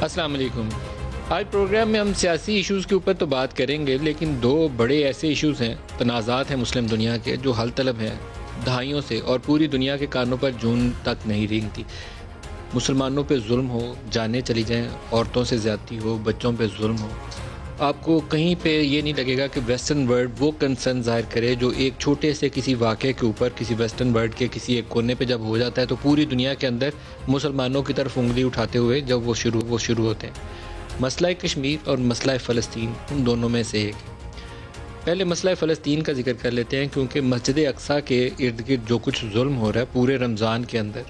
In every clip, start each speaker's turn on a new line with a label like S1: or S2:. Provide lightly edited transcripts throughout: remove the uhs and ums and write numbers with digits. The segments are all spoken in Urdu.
S1: السلام علیکم۔ آج پروگرام میں ہم سیاسی ایشوز کے اوپر تو بات کریں گے، لیکن دو بڑے ایسے ایشوز ہیں، تنازعات ہیں مسلم دنیا کے جو حل طلب ہیں دہائیوں سے اور پوری دنیا کے کانوں پر جون تک نہیں رینگتی۔ مسلمانوں پہ ظلم ہو، جانیں چلی جائیں، عورتوں سے زیادتی ہو، بچوں پہ ظلم ہو، آپ کو کہیں پہ یہ نہیں لگے گا کہ ویسٹرن ورلڈ وہ کنسرن ظاہر کرے جو ایک چھوٹے سے کسی واقعے کے اوپر کسی ویسٹرن ورلڈ کے کسی ایک کونے پہ جب ہو جاتا ہے تو پوری دنیا کے اندر مسلمانوں کی طرف انگلی اٹھاتے ہوئے جب وہ شروع ہوتے ہیں۔ مسئلہ کشمیر اور مسئلہ فلسطین ان دونوں میں سے ایک ہے۔ پہلے مسئلہ فلسطین کا ذکر کر لیتے ہیں، کیونکہ مسجد اقصیٰ کے ارد گرد جو کچھ ظلم ہو رہا ہے پورے رمضان کے اندر،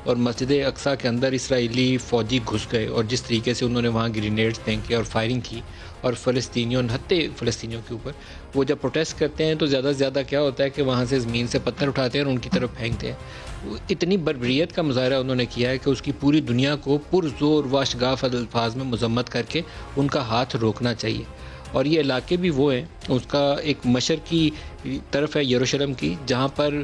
S1: اور مسجد اقصیٰ کے اندر اسرائیلی فوجی گھس گئے اور جس طریقے سے انہوں نے وہاں گرینیڈز پھینکے اور فائرنگ کی، اور فلسطینیوں کے اوپر وہ جب پروٹیسٹ کرتے ہیں تو زیادہ سے زیادہ کیا ہوتا ہے کہ وہاں سے زمین سے پتھر اٹھاتے ہیں اور ان کی طرف پھینکتے ہیں۔ اتنی بربریت کا مظاہرہ انہوں نے کیا ہے کہ اس کی پوری دنیا کو پرزور و اشگاف الفاظ میں مذمت کر کے ان کا ہاتھ روکنا چاہیے۔ اور یہ علاقے بھی وہ ہیں، اس کا ایک مشرقی طرف ہے یروشلم کی، جہاں پر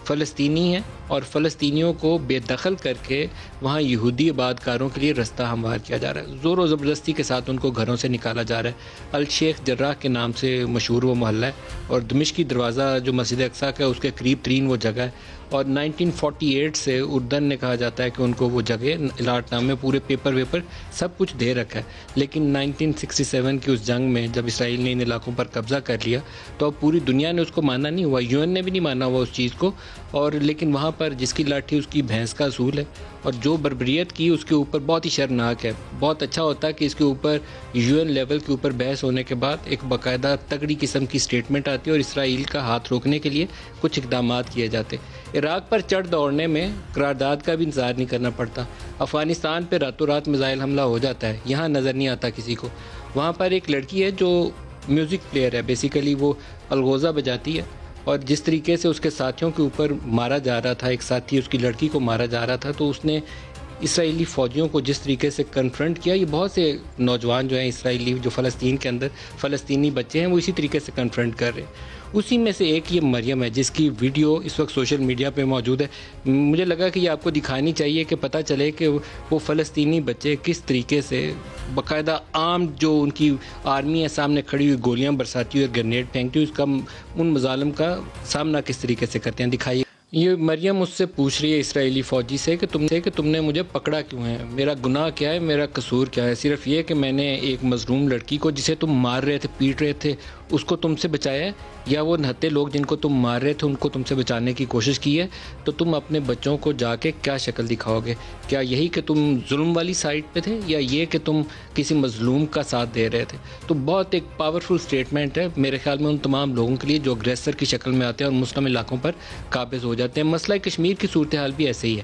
S1: فلسطینی ہیں اور فلسطینیوں کو بے دخل کر کے وہاں یہودی آباد کاروں کے لیے رستہ ہموار کیا جا رہا ہے، زور و زبردستی کے ساتھ ان کو گھروں سے نکالا جا رہا ہے۔ الشیخ جراح کے نام سے مشہور وہ محلہ ہے، اور دمشقی دروازہ جو مسجد اقصیٰ کا ہے اس کے قریب ترین وہ جگہ ہے، اور 1948 سے اردن نے کہا جاتا ہے کہ ان کو وہ جگہ الاٹ نامے پورے پیپر ویپر سب کچھ دے رکھا ہے، لیکن 1967 کی اس جنگ میں جب اسرائیل نے ان علاقوں پر قبضہ کر لیا تو اب پوری دنیا نے اس کو مانا نہیں ہوا، UN نے بھی نہیں مانا ہوا اس چیز کو، اور لیکن وہاں پر جس کی لاٹھی اس کی بھینس کا اصول ہے، اور جو بربریت کی اس کے اوپر بہت ہی شرمناک ہے۔ بہت اچھا ہوتا ہے کہ اس کے اوپر UN لیول کے اوپر بحث ہونے کے بعد ایک باقاعدہ تگڑی قسم کی سٹیٹمنٹ آتی ہے اور اسرائیل کا ہاتھ روکنے کے لیے کچھ اقدامات کیے جاتے۔ عراق پر چڑھ دوڑنے میں قرارداد کا بھی انتظار نہیں کرنا پڑتا، افغانستان پہ راتوں رات میزائل حملہ ہو جاتا ہے، یہاں نظر نہیں آتا کسی کو۔ وہاں پر ایک لڑکی ہے جو میوزک پلیئر ہے، بیسیکلی وہ الغوزہ بجاتی ہے، اور جس طریقے سے اس کے ساتھیوں کے اوپر مارا جا رہا تھا، ایک ساتھی اس کی لڑکی کو مارا جا رہا تھا، تو اس نے اسرائیلی فوجیوں کو جس طریقے سے کنفرنٹ کیا، یہ بہت سے نوجوان جو ہیں اسرائیلی جو فلسطین کے اندر فلسطینی بچے ہیں وہ اسی طریقے سے کنفرنٹ کر رہے ہیں۔ اسی میں سے ایک یہ مریم ہے جس کی ویڈیو اس وقت سوشل میڈیا پہ موجود ہے۔ مجھے لگا کہ یہ آپ کو دکھانی چاہیے کہ پتہ چلے کہ وہ فلسطینی بچے کس طریقے سے باقاعدہ عام جو ان کی آرمی ہے سامنے کھڑی ہوئی گولیاں برساتی ہوئی اور گرینیڈ پھینکتی ہوئی، اس کا ان مظالم کا سامنا کس طریقے سے کرتے ہیں، دکھائیے۔ یہ مریم مجھ سے پوچھ رہی ہے اسرائیلی فوجی سے کہ تم نے مجھے پکڑا کیوں ہے، میرا گناہ کیا ہے، میرا قصور کیا ہے؟ صرف یہ کہ میں نے ایک مظلوم لڑکی کو جسے تم مار رہے تھے، پیٹ رہے تھے، اس کو تم سے بچایا ہے، یا وہ نہتے لوگ جن کو تم مار رہے تھے ان کو تم سے بچانے کی کوشش کی ہے؟ تو تم اپنے بچوں کو جا کے کیا شکل دکھاؤ گے؟ کیا یہی کہ تم ظلم والی سائڈ پہ تھے، یا یہ کہ تم کسی مظلوم کا ساتھ دے رہے تھے؟ تو بہت ایک پاورفل سٹیٹمنٹ ہے میرے خیال میں ان تمام لوگوں کے لیے جو اگریسر کی شکل میں آتے ہیں اور مسلم علاقوں پر قابض ہو جاتے ہیں۔ مسئلہ کشمیر کی صورتحال بھی ایسے ہی ہے۔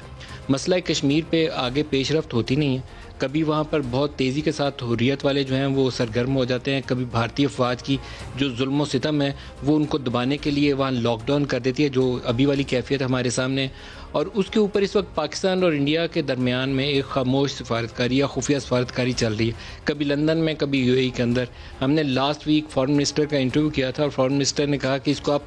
S1: مسئلہ کشمیر پہ آگے پیش رفت ہوتی نہیں ہے، کبھی وہاں پر بہت تیزی کے ساتھ حریت والے جو ہیں وہ سرگرم ہو جاتے ہیں، کبھی بھارتی افواج کی جو ظلم و ستم ہے وہ ان کو دبانے کے لیے وہاں لاک ڈاؤن کر دیتی ہے، جو ابھی والی کیفیت ہمارے سامنے ہے۔ اور اس کے اوپر اس وقت پاکستان اور انڈیا کے درمیان میں ایک خاموش سفارتکاری یا خفیہ سفارتکاری چل رہی ہے، کبھی لندن میں کبھی UAE کے اندر۔ ہم نے لاسٹ ویک فارن منسٹر کا انٹرویو کیا تھا اور فارن منسٹر نے کہا کہ اس کو آپ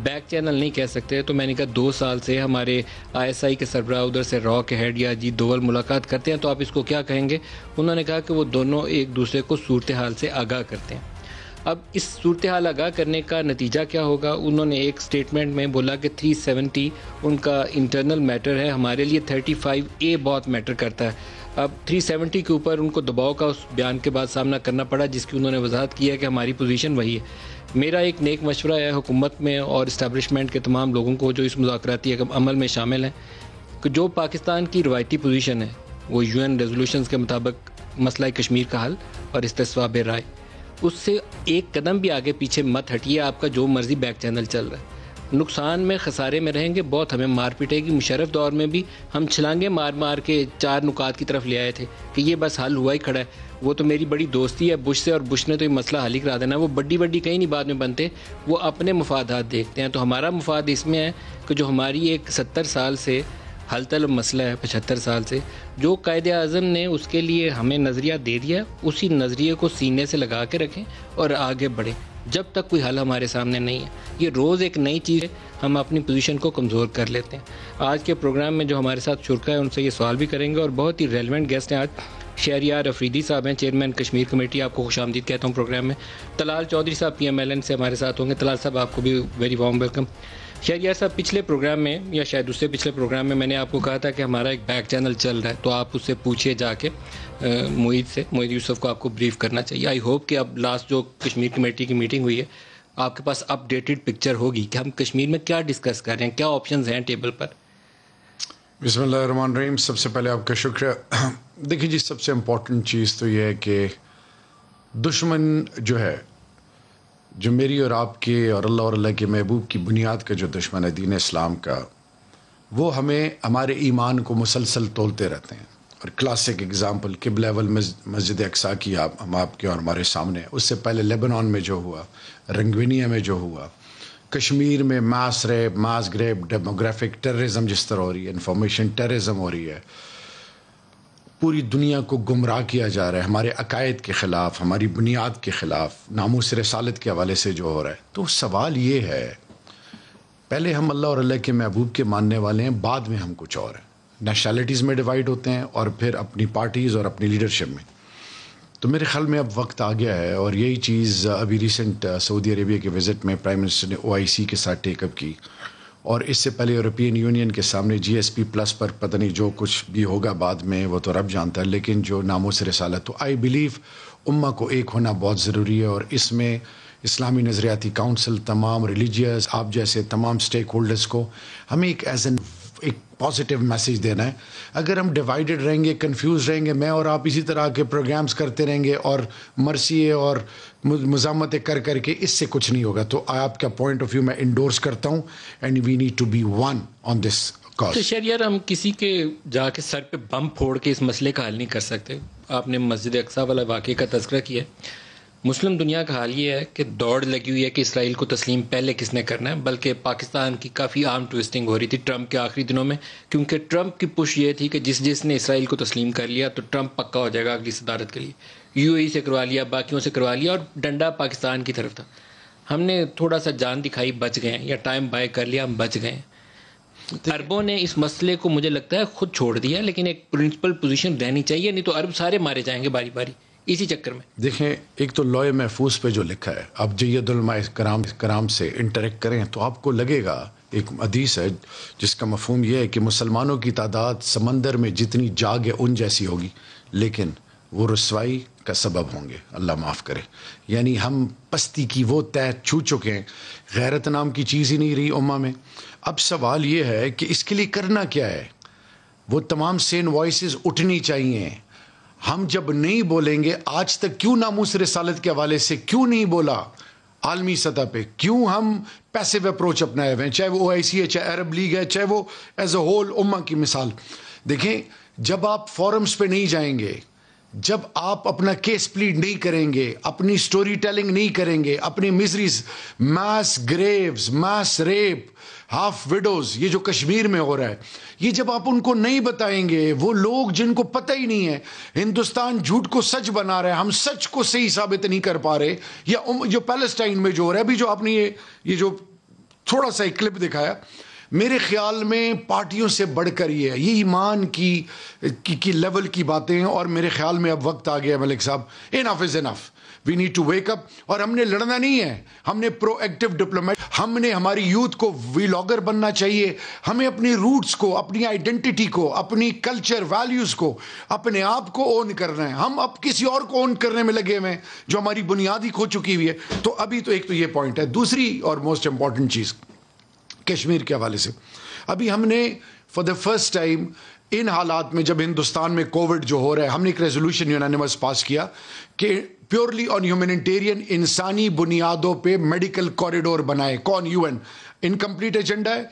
S1: بیک چینل نہیں کہہ سکتے، تو میں نے کہا 2 سال سے ہمارے ISI کے سربراہ ادھر سے را کے ہیڈ یا اجیت دوول ملاقات کرتے ہیں، تو آپ اس کو کیا کہیں گے؟ انہوں نے کہا کہ وہ دونوں ایک دوسرے کو صورتحال سے آگاہ کرتے ہیں۔ اب اس صورتحال آگاہ کرنے کا نتیجہ کیا ہوگا؟ انہوں نے ایک سٹیٹمنٹ میں بولا کہ 370 ان کا انٹرنل میٹر ہے، ہمارے لیے 35A بہت میٹر کرتا ہے۔ اب 370 کے اوپر ان کو دباؤ کا اس بیان کے بعد سامنا کرنا پڑا، جس کی انہوں نے وضاحت کی ہے کہ ہماری پوزیشن وہی ہے۔ میرا ایک نیک مشورہ ہے حکومت میں اور اسٹیبلشمنٹ کے تمام لوگوں کو جو اس مذاکراتی عمل میں شامل ہیں، کہ جو پاکستان کی روایتی پوزیشن ہے وہ UN ریزولوشنز کے مطابق مسئلہ کشمیر کا حل اور استصواب رائے، اس سے ایک قدم بھی آگے پیچھے مت ہٹیے۔ آپ کا جو مرضی بیک چینل چل رہا ہے، نقصان میں خسارے میں رہیں گے، بہت ہمیں مار پیٹے گی۔ مشرف دور میں بھی ہم چھلانگے مار مار کے 4 نکات کی طرف لے آئے تھے کہ یہ بس حل ہوا ہی کھڑا ہے، وہ تو میری بڑی دوستی ہے بش سے اور بش نے تو یہ مسئلہ حل ہی کرا دینا۔ وہ بڑی کہیں نہیں بعد میں بنتے، وہ اپنے مفادات دیکھتے ہیں۔ تو ہمارا مفاد اس میں ہے کہ جو ہماری ایک 70 سال سے حل طلب مسئلہ ہے، 75 سال سے، جو قائد اعظم نے اس کے لیے ہمیں نظریہ دے دیا، اسی نظریے کو سینے سے لگا کے رکھیں اور آگے بڑھیں جب تک کوئی حل ہمارے سامنے نہیں ہے۔ یہ روز ایک نئی چیز ہے، ہم اپنی پوزیشن کو کمزور کر لیتے ہیں۔ آج کے پروگرام میں جو ہمارے ساتھ شرکا ہے ان سے یہ سوال بھی کریں گے، اور بہت ہی ریلیونٹ گیسٹ ہیں آج، شہریار افریدی صاحب ہیں، چیئرمین کشمیر کمیٹی، آپ کو خوش آمدید کہتا ہوں پروگرام میں. طلال چودھری صاحب PMLN سے ہمارے ساتھ ہوں گے. طلال صاحب آپ کو بھی ویری وارم ویلکم. شہریار صاحب، پچھلے پروگرام میں یا شاید اس سے پچھلے پروگرام میں نے آپ کو کہا تھا کہ ہمارا ایک بیک چینل چل رہا ہے، تو آپ اس سے پوچھیے جا کے معید یوسف کو آپ کو بریف کرنا چاہیے. آئی ہوپ کہ اب لاسٹ جو کشمیر کمیٹی کی میٹنگ ہوئی ہے آپ کے پاس اپ ڈیٹڈ پکچر ہوگی کہ ہم کشمیر میں کیا ڈسکس کر رہے ہیں، کیا آپشنز ہیں ٹیبل پر.
S2: بسم اللہ الرحمن الرحیم. سب سے پہلے آپ کا شکریہ. دیکھیے جی، سب سے امپورٹنٹ چیز تو یہ ہے کہ دشمن جو ہے، جو میری اور آپ کے اور اللہ کے محبوب کی بنیاد کا جو دشمن ہے، دین اسلام کا، وہ ہمیں ہمارے ایمان کو مسلسل تولتے رہتے ہیں. اور کلاسک اگزامپل قبلہ اول مسجد اقصیٰ کی ہم آپ کے اور ہمارے سامنے. اس سے پہلے لیبنان میں جو ہوا، رنگوینیا میں جو ہوا، کشمیر میں ماس ریپ، ماس گریپ، ڈیموگرافک ٹیررزم جس طرح ہو رہی ہے، انفارمیشن ٹیررزم ہو رہی ہے، پوری دنیا کو گمراہ کیا جا رہا ہے ہمارے عقائد کے خلاف، ہماری بنیاد کے خلاف، ناموس رسالت کے حوالے سے جو ہو رہا ہے. تو سوال یہ ہے، پہلے ہم اللہ اور اللہ کے محبوب کے ماننے والے ہیں، بعد میں ہم کچھ اور ہیں. نیشنلٹیز میں ڈیوائیڈ ہوتے ہیں اور پھر اپنی پارٹیز اور اپنی لیڈرشپ میں. تو میرے خیال میں اب وقت آ گیا ہے، اور یہی چیز ابھی ریسنٹ سعودی عربیہ کے وزٹ میں پرائم منسٹر نے OIC کے ساتھ ٹیک اپ کی، اور اس سے پہلے یورپین یونین کے سامنے GSP+ پر پتہ نہیں جو کچھ بھی ہوگا بعد میں، وہ تو رب جانتا ہے. لیکن جو ناموس رسالت، تو آئی بلیو امہ کو ایک ہونا بہت ضروری ہے، اور اس میں اسلامی نظریاتی کونسل، تمام ریلیجیس، آپ جیسے تمام سٹیک ہولڈرز کو ہمیں ایک پازیٹیو میسیج دینا ہے. اگر ہم ڈیوائیڈڈ رہیں گے، کنفیوز رہیں گے، میں اور آپ اسی طرح کے پروگرامز کرتے رہیں گے اور مرثیے اور مزاحمتیں کر کے، اس سے کچھ نہیں ہوگا. تو آپ کا پوائنٹ آف ویو میں انڈورس کرتا ہوں، and we need to be one on this cause.
S1: تو شہریار، ہم کسی کے جا کے سر پہ بم پھوڑ کے اس مسئلے کا حل نہیں کر سکتے. آپ نے مسجد اقصیٰ والا واقعے کا تذکرہ کیا. مسلم دنیا کا حال یہ ہے کہ دوڑ لگی ہوئی ہے کہ اسرائیل کو تسلیم پہلے کس نے کرنا ہے، بلکہ پاکستان کی کافی عام ٹویسٹنگ ہو رہی تھی ٹرمپ کے آخری دنوں میں، کیونکہ ٹرمپ کی پش یہ تھی کہ جس نے اسرائیل کو تسلیم کر لیا تو ٹرمپ پکا ہو جائے گا اگلی صدارت کے لیے. UAE سے کروا لیا، باقیوں سے کروا لیا، اور ڈنڈا پاکستان کی طرف تھا. ہم نے تھوڑا سا جان دکھائی، بچ گئے ہیں، یا ٹائم بائی کر لیا، ہم بچ گئے ہیں. عربوں نے اس مسئلے کو مجھے لگتا ہے خود چھوڑ دیا، لیکن ایک پرنسپل پوزیشن رہنی چاہیے، نہیں تو عرب سارے مارے جائیں گے باری باری اسی چکر میں.
S2: دیکھیں، ایک تو لوح محفوظ پہ جو لکھا ہے، اب جید علماء کرام سے انٹریکٹ کریں تو آپ کو لگے گا، ایک حدیث ہے جس کا مفہوم یہ ہے کہ مسلمانوں کی تعداد سمندر میں جتنی جاگ ہے ان جیسی ہوگی، لیکن وہ رسوائی کا سبب ہوں گے، اللہ معاف کرے. یعنی ہم پستی کی وہ طے چھو چکے ہیں، غیرت نام کی چیز ہی نہیں رہی امہ میں. اب سوال یہ ہے کہ اس کے لیے کرنا کیا ہے. وہ تمام سین وائسز اٹھنی چاہیے. ہم جب نہیں بولیں گے، آج تک کیوں ناموس رسالت کے حوالے سے کیوں نہیں بولا عالمی سطح پہ، کیوں ہم پیسیو اپروچ اپنائے ہوئے ہیں، چاہے وہ OIC ہے، چاہے عرب لیگ ہے، چاہے وہ ایز اے ہول امہ کی مثال. دیکھیں، جب آپ فورمز پہ نہیں جائیں گے، جب آپ اپنا کیس پلیڈ نہیں کریں گے، اپنی سٹوری ٹیلنگ نہیں کریں گے، اپنی مزریز، ماس گریوز، ماس ریپ، ہاف ویڈوز، یہ جو کشمیر میں ہو رہا ہے، یہ جب آپ ان کو نہیں بتائیں گے، وہ لوگ جن کو پتہ ہی نہیں ہے، ہندوستان جھوٹ کو سچ بنا رہا ہے، ہم سچ کو صحیح ثابت نہیں کر پا رہے. یا جو پیلسٹائن میں جو ہو رہا ہے، ابھی جو آپ نے یہ جو تھوڑا سا ایک کلپ دکھایا، میرے خیال میں پارٹیوں سے بڑھ کر یہ ہے، یہ ایمان کی لیول کی باتیں ہیں. اور میرے خیال میں اب وقت آ گیا ہے ملک صاحب، enough is enough. We need to wake up. اور ہم نے لڑنا نہیں ہے، ہم نے پرو ایکٹیو ڈپلومیٹ، ہم نے ہماری یوتھ کو ویلاگر بننا چاہیے. ہمیں اپنی روٹس کو، اپنی آئیڈینٹی کو، اپنی کلچر ویلیوز کو، اپنے آپ کو اون کرنا ہے. ہم اب کسی اور کو اون کرنے میں لگے ہوئے ہیں جو ہماری بنیاد ہی کھو چکی ہوئی ہے. تو ابھی تو ایک تو یہ پوائنٹ ہے. دوسری اور موسٹ امپورٹنٹ چیز کشمیر کے حوالے سے، ابھی ہم نے فار دا فرسٹ ٹائم ان حالات میں، جب ہندوستان میں کووڈ جو ہو رہا ہے، ہم نے ایک ریزولوشن یونانیمس پاس کیا کہ پیورلی آن ہیومینیٹیرین، انسانی بنیادوں پہ میڈیکل کوریڈور بنائے. کون؟ UN. انکمپلیٹ ایجنڈا ہے،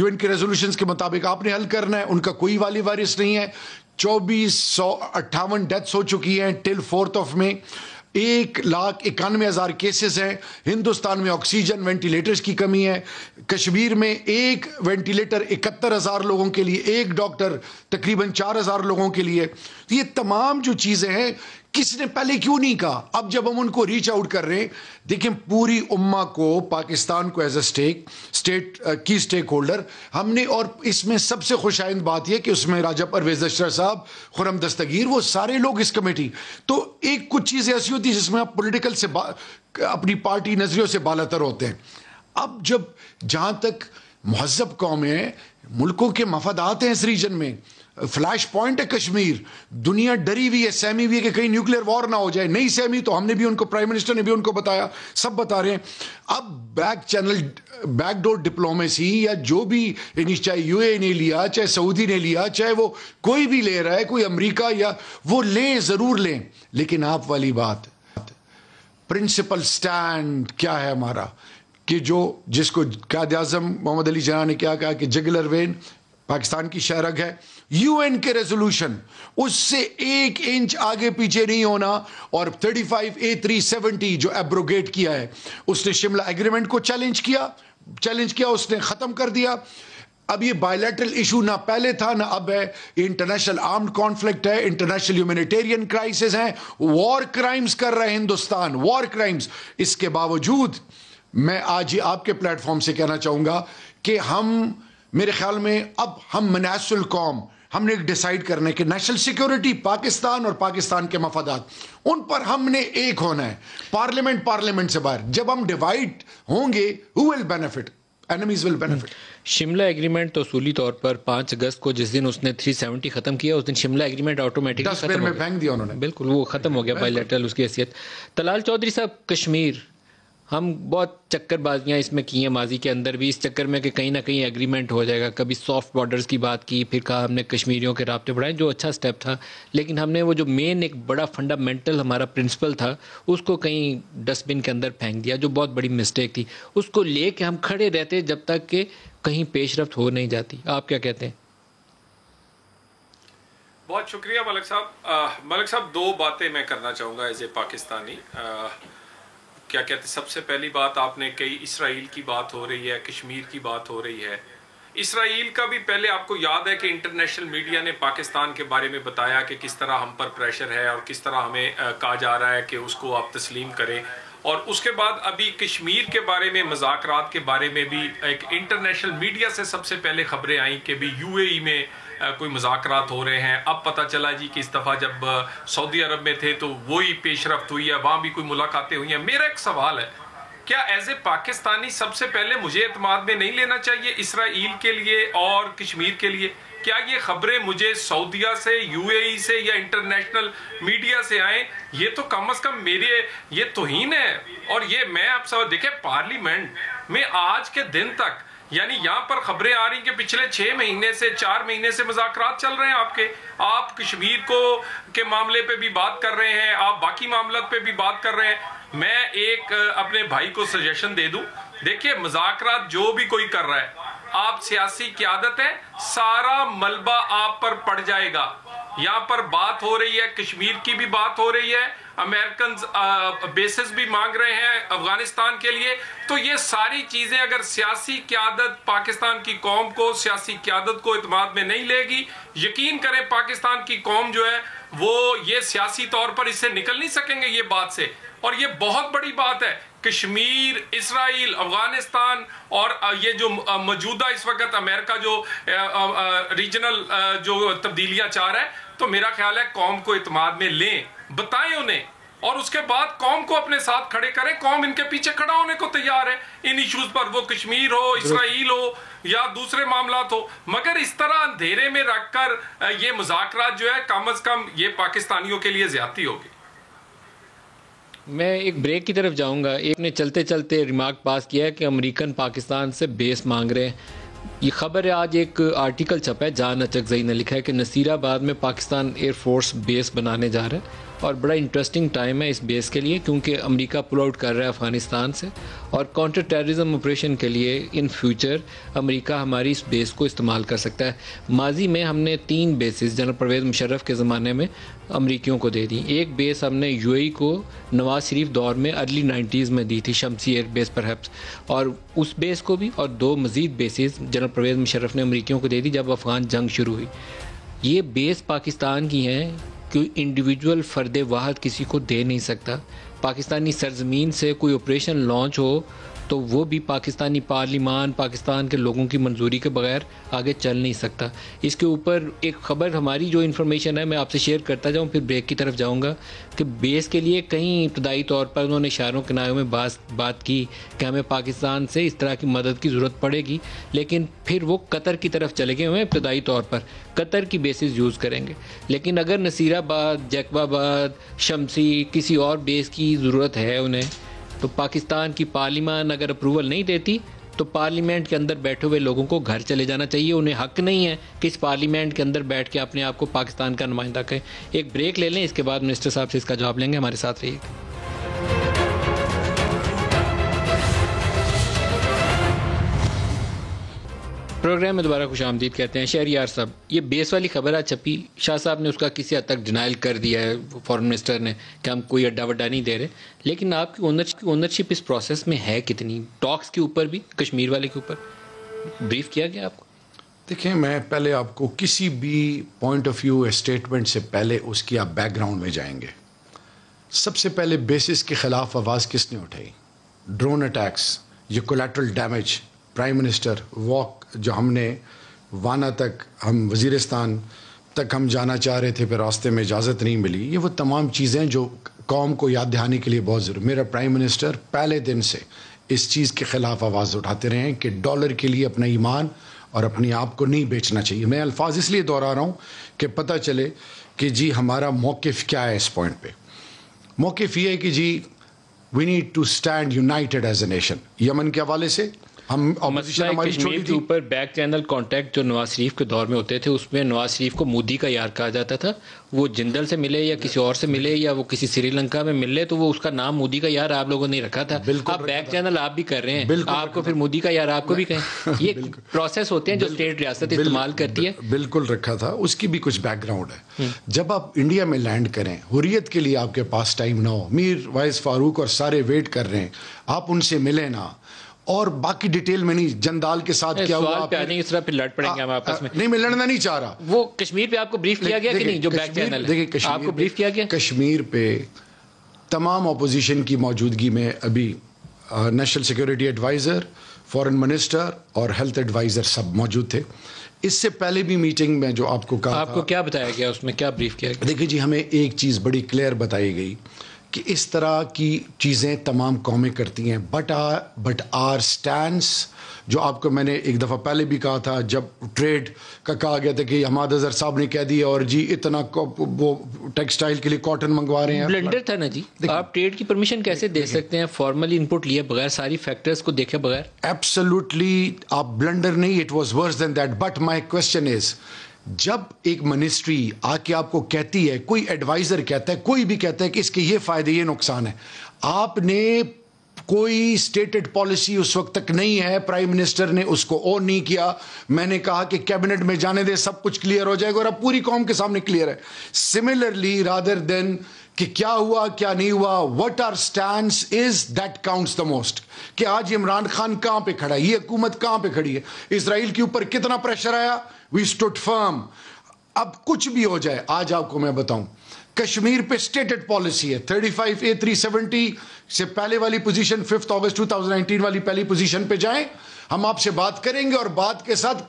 S2: UN کے ریزولوشنز کے مطابق آپ نے حل کرنا ہے. ان کا کوئی والی وارث نہیں ہے. 2458 ڈیتھس ہو چکی ہیں ٹل 4 مئی. 1,91,000 کیسز ہیں. ہندوستان میں آکسیجن وینٹیلیٹرز کی کمی ہے. کشمیر میں ایک وینٹیلیٹر 71,000 لوگوں کے لیے، ایک ڈاکٹر تقریباً 4,000 لوگوں کے لیے. یہ تمام جو چیزیں ہیں، کس نے پہلے کیوں نہیں کہا؟ اب جب ہم ان کو ریچ آؤٹ کر رہے ہیں، دیکھیں پوری امہ کو، پاکستان کو ایز اے اسٹیٹ کی اسٹیک ہولڈر ہم نے، اور اس میں سب سے خوش آئند بات یہ کہ اس میں راجہ پرویز اشرف صاحب، خرم دستگیر، وہ سارے لوگ اس کمیٹی. تو ایک کچھ چیزیں ایسی ہوتی ہیں جس میں آپ پولیٹیکل سے اپنی پارٹی نظریوں سے بالاتر ہوتے ہیں. اب جب جہاں تک مہذب قومیں ہیں، ملکوں کے مفادات ہیں اس ریجن میں، فلیش پوائنٹ ہے کشمیر، دنیا ڈری ہوئی ہے، سہمی ہوئی ہے کہ کہیں نیوکلیر وار نہ ہو جائے. نہیں سہمی تو ہم نے بھی ان کو، پرائم منسٹر نے بھی ان کو بتایا، سب بتا رہے ہیں. اب back channel, back door diplomacy یا جو بھی، چاہے یو اے نے لیا، چاہے سعودی نے لیا، چاہے وہ کوئی بھی لے رہا ہے، کوئی امریکہ، یا وہ لیں، ضرور لیں، لیکن آپ والی بات، پرنسپل سٹینڈ کیا ہے ہمارا، کہ جس کو قائد اعظم محمد علی جناح نے کیا کہا کہ جگلر وین پاکستان کی شہرگ ہے، یو این کے ریزولوشن اس سے 1 انچ آگے پیچھے نہیں ہونا. اور 35A370 جو ایبروگیٹ کیا ہے، اس نے شملہ ایگریمنٹ کو چیلنج کیا، اس نے ختم کر دیا. اب یہ بائیلیٹرل ایشو نہ پہلے تھا نہ اب ہے، انٹرنیشنل آرمڈ کانفلکٹ ہے، انٹرنیشنل ہیومینیٹیرین کرائسس ہیں، وار کرائمز کر رہا ہے ہندوستان، وار کرائمز. اس کے باوجود میں آج ہی آپ کے پلیٹ فارم سے کہنا چاہوں گا کہ میرے خیال میں اب ہم مناص القوم، ہم نے ڈیسائیڈ کرنا ہے کہ نیشنل سیکیورٹی، پاکستان اور پاکستان کے مفادات، ان پر ہم نے ایک ہونا ہے. پارلیمنٹ سے باہر جب ہم ڈیوائڈ ہوں گے، who will benefit? Enemies will benefit.
S1: Shimla agreement تو اصولی طور پر 5 اگست کو جس دن اس نے 370 ختم کیا، اس دن شملہ ایگریمنٹ آٹومیٹکلی ختم
S2: میں پھینک دیا انہوں نے،
S1: بالکل وہ ختم ہو گیا بائی لیٹرل اس کی حیثیت. طلال چودھری صاحب، کشمیر، ہم بہت چکر بازیاں اس میں کی ہیں ماضی کے اندر بھی، اس چکر میں کہ کہیں نہ کہیں ایگریمنٹ ہو جائے گا. کبھی سافٹ بارڈرز کی بات کی، پھر کہا ہم نے کشمیریوں کے رابطے بڑھائے، جو اچھا سٹیپ تھا، لیکن ہم نے وہ جو مین ایک بڑا فنڈامنٹل ہمارا پرنسپل تھا، اس کو کہیں ڈسٹ بن کے اندر پھینک دیا، جو بہت بڑی مسٹیک تھی. اس کو لے کے ہم کھڑے رہتے جب تک کہ کہیں پیش رفت ہو نہیں جاتی. آپ کیا کہتے ہیں؟
S3: بہت شکریہ ملک صاحب. ملک صاحب، 2 باتیں میں کرنا چاہوں گا ایز اے پاکستانی. کیا کہتے ہیں، سب سے پہلی بات آپ نے کہی، اسرائیل کی بات ہو رہی ہے، کشمیر کی بات ہو رہی ہے. اسرائیل کا بھی پہلے آپ کو یاد ہے کہ انٹرنیشنل میڈیا نے پاکستان کے بارے میں بتایا کہ کس طرح ہم پر پریشر ہے اور کس طرح ہمیں کہا جا رہا ہے کہ اس کو آپ تسلیم کریں. اور اس کے بعد ابھی کشمیر کے بارے میں، مذاکرات کے بارے میں بھی ایک انٹرنیشنل میڈیا سے سب سے پہلے خبریں آئیں کہ بھی یو اے ای میں کوئی مذاکرات ہو رہے ہیں. اب پتہ چلا جی کہ اس دفعہ جب سعودی عرب میں تھے تو وہی پیش رفت ہوئی ہے، وہاں بھی کوئی ملاقاتیں ہوئی ہیں. میرا ایک سوال ہے، کیا ایز اے پاکستانی سب سے پہلے مجھے اعتماد میں نہیں لینا چاہیے اسرائیل کے لیے اور کشمیر کے لیے؟ کیا یہ خبریں مجھے سعودیہ سے، یو اے ای سے یا انٹرنیشنل میڈیا سے آئیں؟ یہ تو کم از کم میرے یہ توہین ہے. اور یہ میں آپ سب دیکھیں، پارلیمنٹ میں آج کے دن تک، یعنی یہاں پر خبریں آ رہی کہ پچھلے 6 مہینے سے 4 مہینے سے مذاکرات چل رہے ہیں آپ کشمیر کے معاملے پہ بھی بات کر رہے ہیں، آپ باقی معاملات پہ بھی بات کر رہے ہیں. میں ایک اپنے بھائی کو سجیشن دے دوں، دیکھیں مذاکرات جو بھی کوئی کر رہا ہے، آپ سیاسی قیادت ہے، سارا ملبہ آپ پر پڑ جائے گا. یہاں پر بات ہو رہی ہے، کشمیر کی بھی بات ہو رہی ہے، امریکنز بیسز بھی مانگ رہے ہیں افغانستان کے لیے. تو یہ ساری چیزیں اگر سیاسی قیادت پاکستان کی قوم کو، سیاسی قیادت کو اعتماد میں نہیں لے گی، یقین کریں پاکستان کی قوم جو ہے وہ یہ سیاسی طور پر اس سے نکل نہیں سکیں گے یہ بات سے. اور یہ بہت بڑی بات ہے، کشمیر، اسرائیل، افغانستان اور یہ جو موجودہ اس وقت امریکہ جو ریجنل جو تبدیلیاں چاہ رہا ہے. تو میرا خیال ہے قوم کو اعتماد میں لیں، بتائیں انہیں، اور اس کے بعد قوم کو اپنے ساتھ کھڑے کریں. قوم ان کے پیچھے کھڑا ہونے کو تیار ہے ان ایشوز پر، وہ کشمیر ہو، اسرائیل ہو یا دوسرے معاملات ہو. مگر اس طرح اندھیرے میں رکھ کر یہ مذاکرات جو ہے کم از کم یہ پاکستانیوں کے لیے زیادتی ہوگی.
S1: میں ایک بریک کی طرف جاؤں گا. ایک نے چلتے چلتے ریمارک پاس کیا ہے کہ امریکن پاکستان سے بیس مانگ رہے ہیں. یہ خبر ہے، آج ایک آرٹیکل چھپا ہے، جان اچکزئی نے لکھا ہے کہ نصیر آباد میں پاکستان ایئر فورس بیس بنانے جا رہا ہے. اور بڑا انٹرسٹنگ ٹائم ہے اس بیس کے لیے، کیونکہ امریکہ پل آؤٹ کر رہا ہے افغانستان سے، اور کاؤنٹر ٹیررزم آپریشن کے لیے ان فیوچر امریکہ ہماری اس بیس کو استعمال کر سکتا ہے. ماضی میں ہم نے 3 بیسز جنرل پرویز مشرف کے زمانے میں امریکیوں کو دے دی. ایک بیس ہم نے یو اے ای کو نواز شریف دور میں ارلی 90s میں دی تھی، شمسی ایئر بیس پرہیپس، اور اس بیس کو بھی، اور 2 مزید بیسز جنرل پرویز مشرف نے امریکیوں کو دے دی جب افغان جنگ شروع ہوئی. یہ بیس پاکستان کی ہیں، کوئی انڈیویجول فرد واحد کسی کو دے نہیں سکتا. پاکستانی سرزمین سے کوئی آپریشن لانچ ہو تو وہ بھی پاکستانی پارلیمان پاکستان کے لوگوں کی منظوری کے بغیر آگے چل نہیں سکتا. اس کے اوپر ایک خبر ہماری جو انفارمیشن ہے میں آپ سے شیئر کرتا جاؤں پھر بریک کی طرف جاؤں گا کہ بیس کے لیے کہیں ابتدائی طور پر انہوں نے اشاروں کنایوں میں بات کی کہ ہمیں پاکستان سے اس طرح کی مدد کی ضرورت پڑے گی, لیکن پھر وہ قطر کی طرف چلے گئے ہوئے ابتدائی طور پر قطر کی بیسز یوز کریں گے. لیکن اگر نصیر آباد, جیکب آباد, شمسی کسی اور بیس کی ضرورت ہے انہیں تو پاکستان کی پارلیمان اگر اپروول نہیں دیتی تو پارلیمنٹ کے اندر بیٹھے ہوئے لوگوں کو گھر چلے جانا چاہیے. انہیں حق نہیں ہے کہ اس پارلیمنٹ کے اندر بیٹھ کے اپنے آپ کو پاکستان کا نمائندہ کہیں. ایک بریک لے لیں, اس کے بعد منسٹر صاحب سے اس کا جواب لیں گے. ہمارے ساتھ رہیے. پروگرام میں دوبارہ خوش آمدید کہتے ہیں. شہریار صاحب, یہ بیس والی خبر آج چھپی, شاہ صاحب نے اس کا کسی حد تک ڈینائل کر دیا ہے فارن منسٹر نے کہ ہم کوئی اڈا وڈا نہیں دے رہے, لیکن آپ کی اونرشپ اس پروسیس میں ہے کتنی؟ ٹاکس کے اوپر بھی, کشمیر والے کے اوپر بریف کیا گیا آپ کو؟
S2: دیکھیں, میں پہلے آپ کو کسی بھی پوائنٹ آف ویو اسٹیٹمنٹ سے پہلے اس کی آپ بیک گراؤنڈ میں جائیں گے. سب سے پہلے بیسس کے خلاف آواز کس نے اٹھائی؟ ڈرون اٹیکس, یہ collateral damage, prime minister walk جو ہم نے وانا تک, ہم وزیرستان تک ہم جانا چاہ رہے تھے, پھر راستے میں اجازت نہیں ملی, یہ وہ تمام چیزیں جو قوم کو یاد دہانے کے لیے بہت ضروری. میرا پرائم منسٹر پہلے دن سے اس چیز کے خلاف آواز اٹھاتے رہے ہیں کہ ڈالر کے لیے اپنا ایمان اور اپنے آپ کو نہیں بیچنا چاہیے. میں الفاظ اس لیے دوہرا رہا ہوں کہ پتہ چلے کہ جی ہمارا موقف کیا ہے اس پوائنٹ پہ. موقف یہ ہے کہ جی we need to stand united as a nation. Yemen کے حوالے سے ہم
S1: کشمیر کے اوپر بیک چینل کانٹیکٹ جو نواز شریف کے دور میں ہوتے تھے, اس میں نواز شریف کو مودی کا یار کہا جاتا تھا. وہ جندل سے ملے یا کسی اور سے ملے یا وہ کسی سری لنکا میں ملے تو وہ اس کا نام مودی کا یار آپ لوگوں نے رکھا تھا. آپ بیک چینل آپ بھی کر رہے ہیں, آپ کو پھر مودی کا یار آپ کو بھی کہیں. یہ پروسیس ہوتے ہیں جو اسٹیٹ ریاست استعمال کرتی ہے.
S2: بالکل رکھا تھا, اس کی بھی کچھ بیک گراؤنڈ ہے. جب آپ انڈیا میں لینڈ کریں, حریت کے لیے آپ کے پاس ٹائم نہ ہو, میر وائس فاروق اور سارے ویٹ کر رہے ہیں, آپ ان سے ملیں نا, اور باقی ڈیٹیل میں نہیں, جندال کے ساتھ کیا ہوا
S1: اس طرح پھر لڑ پڑیں گے ہم آپس میں.
S2: نہیں, میں لڑنا نہیں چاہ رہا.
S1: وہ کشمیر پہ آپ کو بریف کیا گیا کہ نہیں, جو بیک چینل ہے آپ کو بریف کیا گیا؟
S2: کشمیر پہ تمام اپوزیشن کی موجودگی میں ابھی national security adviser, foreign minister اور ہیلتھ ایڈوائزر سب موجود تھے. اس سے پہلے بھی میٹنگ میں جو آپ کو کہا,
S1: آپ کو کیا بتایا گیا, اس میں کیا بریف کیا گیا؟
S2: دیکھیے جی, ہمیں ایک چیز بڑی کلیئر بتائی گئی کہ اس طرح کی چیزیں تمام قومیں کرتی ہیں, بٹ آر سٹینس, جو آپ کو میں نے ایک دفعہ پہلے بھی کہا تھا جب ٹریڈ کا کہا گیا تھا کہ حماد اظہر صاحب نے کہہ دیا اور جی اتنا وہ ٹیکسٹائل کے لیے کاٹن منگوا رہے ہیں.
S1: بلنڈر تھا نا جی, آپ ٹریڈ کی پرمیشن کیسے دے سکتے ہیں فارملی ان پٹ لیے بغیر, ساری فیکٹرز کو دیکھے بغیر؟
S2: ایبسولوٹلی آپ بلنڈر نہیں, it was worse than that. But my question is, جب ایک منسٹری آ کے آپ کو کہتی ہے, کوئی ایڈوائزر کہتا ہے, کوئی بھی کہتا ہے کہ اس کے یہ فائدے یہ نقصان ہے, آپ نے کوئی اسٹیٹڈ پالیسی اس وقت تک نہیں ہے, پرائم منسٹر نے اس کو اون نہیں کیا. میں نے کہا کہ کیبنٹ میں جانے دے, سب کچھ کلیئر ہو جائے گا, اور اب پوری قوم کے سامنے کلیئر ہے. سملرلی رادر دین کہ کیا ہوا کیا نہیں ہوا, what our stance is that counts the most. کہ آج عمران خان کہاں پہ کھڑا ہے, یہ حکومت کہاں پہ کھڑی ہے, اسرائیل کے اوپر کتنا پریشر آیا, وی اسٹوڈ فرم. اب کچھ بھی ہو جائے, آج آپ کو میں بتاؤں, کشمیر پہ اسٹیٹڈ پالیسی ہے 35A370 سے پہلے والی پوزیشن, 5 اگست 2019 والی پہلی پوزیشن پہ جائیں, ہم آپ سے بات کریں گے, اور بات کے ساتھ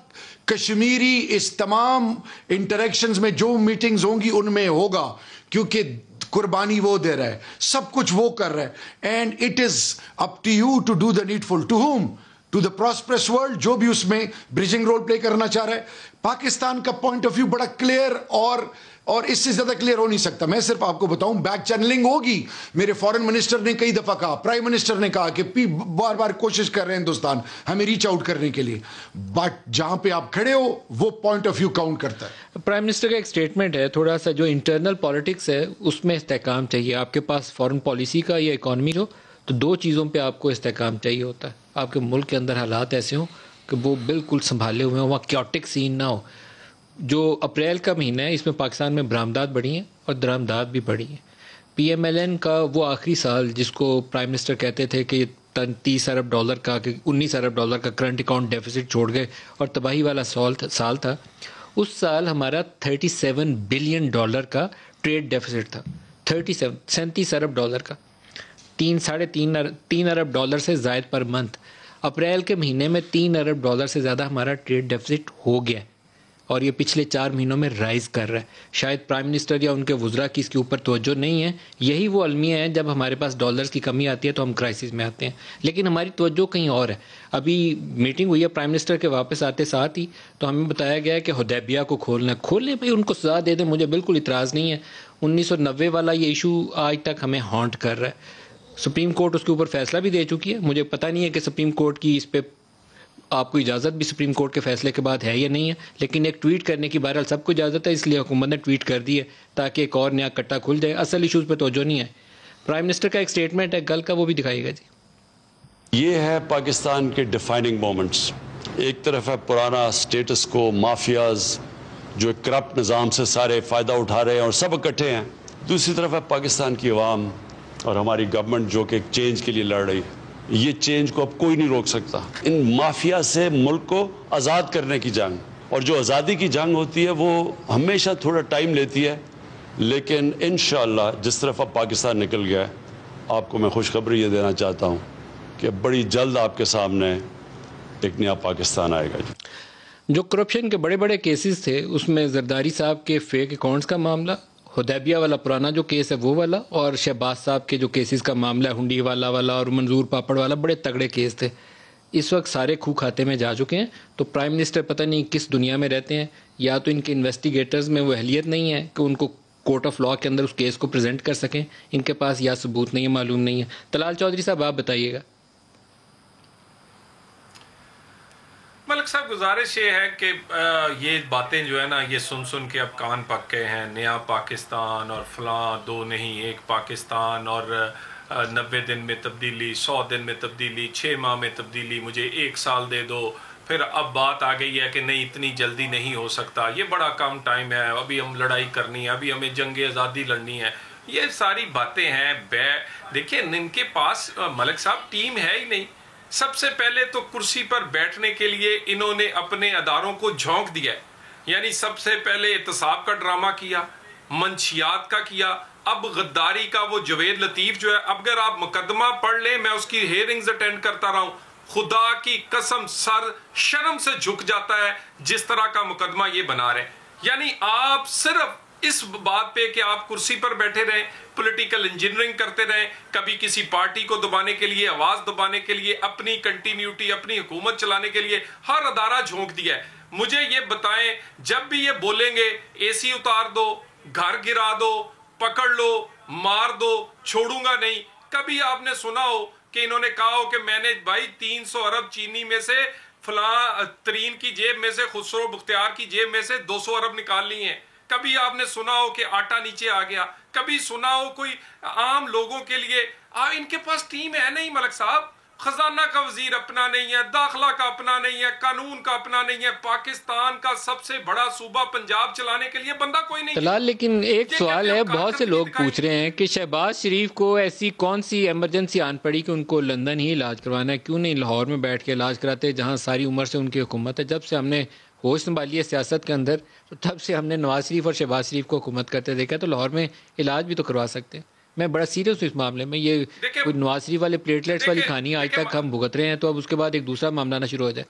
S2: کشمیری اس تمام انٹریکشنز میں جو میٹنگز ہوں گی ان میں ہوگا, کیونکہ قربانی وہ دے رہا ہے, سب کچھ وہ کر رہا ہے, and it is up to you to do the needful. To home? To the prosperous world, جو بھی اس میں برجنگ رول پلے کرنا چاہ رہا ہے. پاکستان کا پوائنٹ آف ویو بڑا کلیئر اور اس سے زیادہ کلیئر ہو نہیں سکتا. میں صرف آپ کو بتاؤں, بیک چینلنگ ہوگی. میرے فارن منسٹر نے کئی دفعہ کہا, پرائم منسٹر نے کہا کہ بار بار کوشش کر رہے ہیں ہندوستان ہمیں ریچ آؤٹ کرنے کے لیے, بٹ جہاں پہ آپ کھڑے ہو وہ پوائنٹ آف ویو کاؤنٹ کرتا ہے.
S1: پرائم منسٹر کا ایک اسٹیٹمنٹ ہے, تھوڑا سا جو انٹرنل پالیٹکس ہے اس میں استحکام چاہیے. آپ کے پاس فارن پالیسی کا یا اکانومی ہو تو دو چیزوں پہ آپ کو استحکام چاہیے ہوتا ہے. آپ کے ملک کے اندر حالات ایسے ہوں کہ وہ بالکل سنبھالے ہوئے ہوں, وہاں کیوٹک سین نہ ہو. جو اپریل کا مہینہ ہے اس میں پاکستان میں برآمدات بڑھی ہیں اور درآمدات بھی بڑھی ہیں. PMLN کا وہ آخری سال جس کو پرائم منسٹر کہتے تھے کہ $30 ارب کا کہ $19 ارب کا کرنٹ اکاؤنٹ ڈیفیسٹ چھوڑ گئے اور تباہی والا سال تھا, اس سال ہمارا $37 بلین کا ٹریڈ ڈیفیسٹ تھا 37 ارب ڈالر کا، 3.5 ارب ڈالر سے زائد پر منتھ. اپریل کے مہینے میں 3 ارب ڈالر سے زیادہ ہمارا ٹریڈ ڈیفیسٹ ہو گیا اور یہ پچھلے 4 مہینوں میں رائز کر رہا ہے. شاید پرائم منسٹر یا ان کے وزراء کی اس کے اوپر توجہ نہیں ہے. یہی وہ المیہ ہے جب ہمارے پاس ڈالرز کی کمی آتی ہے تو ہم کرائسس میں آتے ہیں، لیکن ہماری توجہ کہیں اور ہے. ابھی میٹنگ ہوئی ہے پرائم منسٹر کے واپس آتے ساتھ ہی، تو ہمیں بتایا گیا ہے کہ حدیبیہ کو کھولنا ہے. کھولیں بھائی، ان کو سزا دے دیں، مجھے بالکل اعتراض نہیں ہے. 1990 والا یہ ایشو آج تک ہمیں ہانٹ کر رہا ہے. سپریم کورٹ اس کے اوپر فیصلہ بھی دے چکی ہے. مجھے پتہ نہیں ہے کہ سپریم کورٹ کی اس پہ آپ کو اجازت بھی سپریم کورٹ کے فیصلے کے بعد ہے یا نہیں ہے، لیکن ایک ٹویٹ کرنے کی بہرحال سب کو اجازت ہے، اس لیے حکومت نے ٹویٹ کر دی ہے تاکہ ایک اور نیا کٹا کھل جائے. اصل ایشوز پہ توجہ نہیں ہے. پرائم منسٹر کا ایک سٹیٹمنٹ ہے کل کا، وہ بھی دکھائیے گا جی.
S4: یہ ہے پاکستان کے ڈیفائننگ مومنٹس. ایک طرف ہے پرانا سٹیٹس کو، مافیاز جو ایک کرپٹ نظام سے سارے فائدہ اٹھا رہے ہیں اور سب اکٹھے ہیں. دوسری طرف ہے پاکستان کی عوام اور ہماری گورنمنٹ جو کہ ایک چینج کے لیے لڑ رہی. یہ چینج کو اب کوئی نہیں روک سکتا. ان مافیا سے ملک کو آزاد کرنے کی جنگ، اور جو آزادی کی جنگ ہوتی ہے وہ ہمیشہ تھوڑا ٹائم لیتی ہے، لیکن انشاءاللہ جس طرف اب پاکستان نکل گیا ہے، آپ کو میں خوشخبری یہ دینا چاہتا ہوں کہ بڑی جلد آپ کے سامنے ایک نیا پاکستان آئے گا.
S1: جو کرپشن کے بڑے بڑے کیسز تھے اس میں زرداری صاحب کے فیک اکاؤنٹس کا معاملہ، حدیبیہ والا پرانا جو کیس ہے وہ والا، اور شہباز صاحب کے جو کیسز کا معاملہ ہے، ہنڈی والا اور منظور پاپڑ والا، بڑے تگڑے کیس تھے. اس وقت سارے کھو کھاتے میں جا چکے ہیں. تو پرائم منسٹر پتہ نہیں کس دنیا میں رہتے ہیں، یا تو ان کے انویسٹیگیٹرز میں وہ اہلیت نہیں ہے کہ ان کو کورٹ آف لاء کے اندر اس کیس کو پریزنٹ کر سکیں، ان کے پاس یا ثبوت نہیں ہے، معلوم نہیں ہے. طلال چودھری صاحب آپ بتائیے گا.
S3: ملک صاحب، گزارش یہ ہے کہ یہ باتیں جو ہے نا، یہ سن کے اب کان پک گئے ہیں. نیا پاکستان اور فلاں، 2 نہیں 1 پاکستان، اور 90 دن میں تبدیلی، 100 دن میں تبدیلی، 6 ماہ میں تبدیلی، مجھے 1 سال دے دو. پھر اب بات آ گئی ہے کہ نہیں اتنی جلدی نہیں ہو سکتا، یہ بڑا کم ٹائم ہے، ابھی ہم لڑائی کرنی ہے، ابھی ہمیں جنگ آزادی لڑنی ہے. یہ ساری باتیں ہیں. دیکھیں ان کے پاس ملک صاحب ٹیم ہے ہی نہیں. سب سے پہلے تو کرسی پر بیٹھنے کے لیے انہوں نے اپنے اداروں کو جھونک دیا. یعنی سب سے پہلے احتساب کا ڈرامہ کیا، منشیات کا کیا، اب غداری کا. وہ جوید لطیف جو ہے، اب اگر آپ مقدمہ پڑھ لیں، میں اس کی ہیئرنگز اٹینڈ کرتا رہا ہوں، خدا کی قسم سر شرم سے جھک جاتا ہے جس طرح کا مقدمہ یہ بنا رہے. یعنی آپ صرف اس بات پہ کہ آپ کرسی پر بیٹھے رہیں، پولیٹیکل انجینئرنگ کرتے رہیں، کبھی کسی پارٹی کو دبانے کے لیے، آواز دبانے کے لیے، اپنی کنٹینیوٹی، اپنی حکومت چلانے کے لیے ہر ادارہ جھونک دیا ہے. مجھے یہ بتائیں، جب بھی یہ بولیں گے اے سی اتار دو، گھر گرا دو، پکڑ لو، مار دو، چھوڑوں گا نہیں، کبھی آپ نے سنا ہو کہ انہوں نے کہا ہو کہ میں نے بھائی 300 ارب چینی میں سے، فلاں ترین کی جیب میں سے، خسرو بختیار کی جیب میں سے 200 ارب نکال لی ہیں؟ کبھی آپ نے سنا ہو کہ آٹا نیچے آ گیا؟ کبھی سنا ہو کوئی عام لوگوں کے لیے؟ ان کے پاس ٹیم ہے نہیں ملک صاحب. خزانہ کا وزیر اپنا نہیں ہے، داخلہ کا اپنا نہیں ہے، قانون کا اپنا نہیں ہے. پاکستان کا سب سے بڑا صوبہ پنجاب چلانے کے لیے بندہ کوئی نہیں.
S1: طلال، لیکن ایک سوال ہے، بہت سے لوگ پوچھ رہے ہیں کہ شہباز شریف کو ایسی کون سی ایمرجنسی آن پڑی کہ ان کو لندن ہی علاج کروانا ہے؟ کیوں نہیں لاہور میں بیٹھ کے علاج کراتے جہاں ساری عمر سے ان کی حکومت ہے؟ جب سے ہم نے ہوش سنبھالی ہے سیاست کے اندر، تو تب سے ہم نے نواز شریف اور شہباز شریف کو حکومت کرتے دیکھا. تو لاہور میں علاج بھی تو کروا سکتے ہیں. میں بڑا سیریس ہوں اس معاملے میں. یہ کوئی نواز شریف والے پلیٹلیٹس والی کہانی آج تک ہم بھگت رہے ہیں، تو اب اس کے بعد ایک دوسرا معاملہ نہ شروع ہو جائے.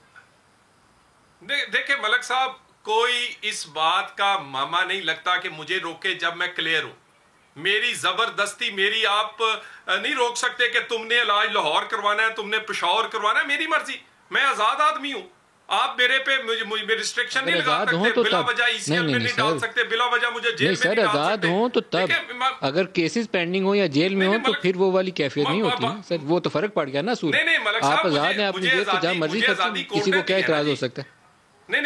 S3: دیکھیں ملک صاحب، کوئی اس بات کا ماما نہیں لگتا کہ مجھے روکے جب میں کلیئر ہوں. میری زبردستی، میری آپ نہیں روک سکتے کہ تم نے علاج لاہور کروانا ہے، تم نے پشاور کروانا ہے. میری مرضی، میں آزاد آدمی ہوں. آپ میرے پہ ریسٹرکشن نہیں لگا سکتے، بلا وجہ ای سی ایل میں نہیں ڈال سکتے، بلا وجہ مجھے جیل میں نہیں ڈال سکتے.
S1: سر آزاد ہوں تو تب، اگر کیسز پینڈنگ ہوں یا جیل میں ہوں تو پھر وہ والی کیفیت نہیں ہوتی سر. وہ تو فرق پڑ گیا نا سور. آپ آزاد ہیں اپنی جیل، تو جہاں مرضی کرتے، کسی کو کیا اعتراض ہو سکتا ہے؟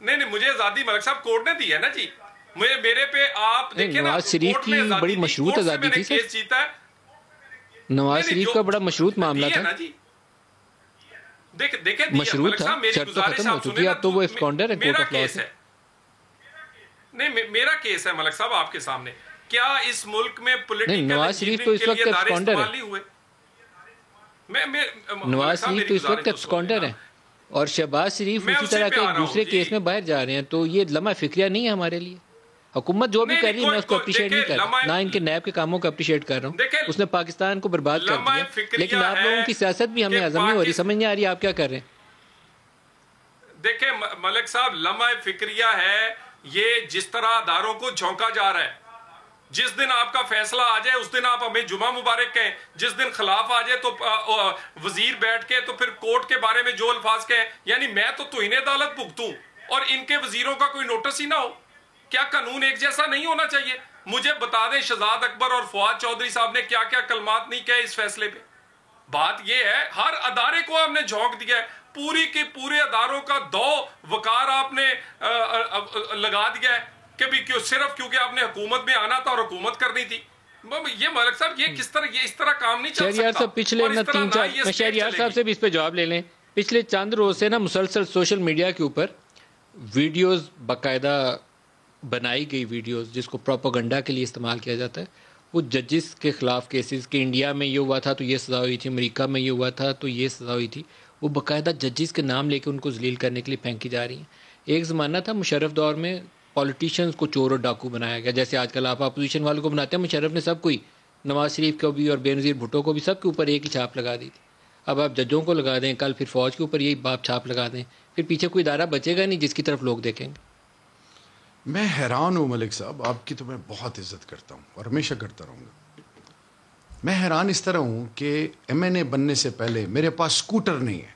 S3: نہیں، مجھے آزادی ملک صاحب کورٹ نے دی ہے نا جی. میرے پہ آپ دیکھیں نا،
S1: نواز شریف کی بڑی مشروط آزادی تھی سر. نواز شریف کا بڑا مشروط معاملہ تھا، مشروط تھا، شرط تو ختم ہو چکی ہے، اب تو وہ ایبسکونڈر ہے کورٹ آف لاء سے.
S3: نہیں، میرا کیس ہے ملک صاحب آپ کے سامنے. کیا اس ملک میں پولیٹیکل
S1: نواز شریف تو اس وقت ایبسکونڈر ہے. نواز شریف تو اس وقت ایبسکونڈر ہے، اور شہباز شریف اسی طرح کے ایک دوسرے کیس میں باہر جا رہے ہیں. تو یہ لمحہ فکریہ نہیں ہے ہمارے لیے. حکومت جو بھی کر رہی ہے میں اس کو اپریشیٹ نہیں کر رہا، نہ ان کے نیب کے کاموں کو اپریشیٹ کر رہا ہوں. اس نے پاکستان کو برباد کر دیا، لیکن آپ لوگوں کی سیاست بھی ہمیں ہضم نہیں ہو رہی، سمجھ نہیں آ رہی آپ کیا کر رہے ہیں.
S3: دیکھیں ملک صاحب، لمحہ فکریہ ہے یہ جس طرح اداروں کو جھونکا جا رہا ہے. جس دن آپ کا فیصلہ آ جائے اس دن آپ ہمیں جمعہ مبارک کہیں، جس دن خلاف آ جائے تو وزیر بیٹھ کے تو پھر کورٹ کے بارے میں جو الفاظ کہیں، یعنی میں تو توہین عدالت بھگتوں اور ان کے وزیروں کا کوئی نوٹس ہی نہ ہو. کیا قانون ایک جیسا نہیں ہونا چاہیے؟ مجھے بتا دیں شہزاد اکبر اور فواد چودھری صاحب نے کیا کیا کلمات نہیں کہے اس فیصلے پہ. بات یہ ہے ہر ادارے کو ہم نے جھونک دیا ہے، پوری کے پورے اداروں کا دو وقار آپ نے لگا دیا ہے کہ بھی صرف کیونکہ آپ نے حکومت میں آنا تھا اور حکومت کرنی تھی. یہ ملک صاحب یہ کس طرح، یہ اس طرح کام نہیں چل سکتا.
S1: صاحب پچھلے شہریار صاحب سے بھی اس پہ جواب لے لیں. پچھلے چند روز سے مسلسل سوشل میڈیا کے اوپر ویڈیوز، باقاعدہ بنائی گئی ویڈیوز جس کو پروپیگنڈا کے لیے استعمال کیا جاتا ہے، وہ ججز کے خلاف کیسز کہ انڈیا میں یہ ہوا تھا تو یہ سزا ہوئی تھی، امریکہ میں یہ ہوا تھا تو یہ سزا ہوئی تھی، وہ باقاعدہ ججز کے نام لے کے ان کو ذلیل کرنے کے لیے پھینکی جا رہی ہیں. ایک زمانہ تھا مشرف دور میں پولیٹیشینز کو چور اور ڈاکو بنایا گیا، جیسے آج کل آپ اپوزیشن والوں کو بناتے ہیں. مشرف نے سب کوئی، نواز شریف کو بھی اور بے نظیر بھٹو کو بھی، سب کے اوپر ایک ہی چھاپ لگا دی تھی. اب آپ ججوں کو لگا دیں، کل پھر فوج کے اوپر یہی باپ چھاپ لگا دیں، پھر پیچھے کوئی ادارہ بچے گا نہیں جس کی طرف لوگ دیکھیں گے.
S2: میں حیران ہوں ملک صاحب، آپ کی تو میں بہت عزت کرتا ہوں اور ہمیشہ کرتا رہوں گا. میں حیران اس طرح ہوں کہ ایم این اے بننے سے پہلے میرے پاس اسکوٹر نہیں ہے